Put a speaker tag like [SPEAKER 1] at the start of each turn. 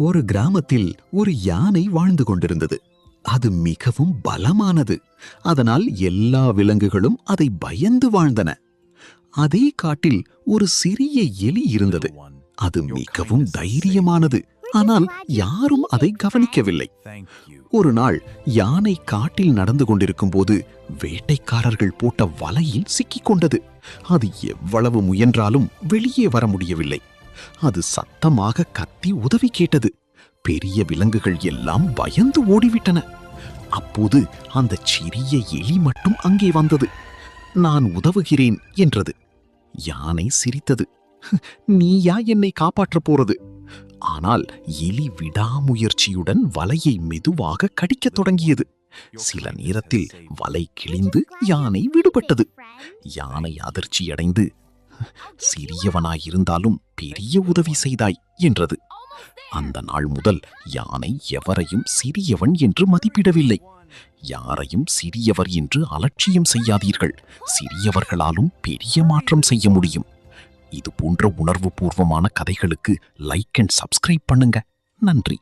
[SPEAKER 1] ஒரு கிராமத்தில் ஒரு யானை வாழ்ந்து கொண்டிருந்தது. அது மிகவும் பலமானது. அதனால் எல்லா விலங்குகளும் அதை பயந்து வாழ்ந்தன. அதே காட்டில் ஒரு சிறிய எலி இருந்தது. அது மிகவும் தைரியமானது. ஆனால் யாரும் அதை கவனிக்கவில்லை. ஒரு நாள் யானை காட்டில் நடந்து கொண்டிருக்கும் போது வேட்டைக்காரர்கள் போட்ட வலையில் சிக்கிக் கொண்டது. அது எவ்வளவு முயன்றாலும் வெளியே வர முடியவில்லை. அது சத்தமாக கத்தி உதவி கேட்டது. பெரிய விலங்குகள் எல்லாம் பயந்து ஓடிவிட்டன. அப்போது அந்த சிறிய எலி மட்டும் அங்கே வந்தது. நான் உதவுகிறேன் என்றது. யானை சிரித்தது. நீயா என்னை காப்பாற்றப் போறது? ஆனால் எலி விடாமுயற்சியுடன் வலையை மெதுவாக கடிக்கத் தொடங்கியது. சில நேரத்தில் வலை கிழிந்து யானை விடுபட்டது. யானை அதிர்ச்சியடைந்து, சிறியவனாயிருந்தாலும் பெரிய உதவி செய்தாய் என்றது. அந்த நாள் முதல் யானை எவரையும் சிறியவன் என்று மதிப்பிடவில்லை. யாரையும் சிறியவர் என்று அலட்சியம் செய்யாதீர்கள். சிறியவர்களாலும் பெரிய மாற்றம் செய்ய முடியும். இது போன்ற உணர்வு பூர்வமான கதைகளுக்கு லைக் அண்ட் சப்ஸ்கிரைப் பண்ணுங்க. நன்றி.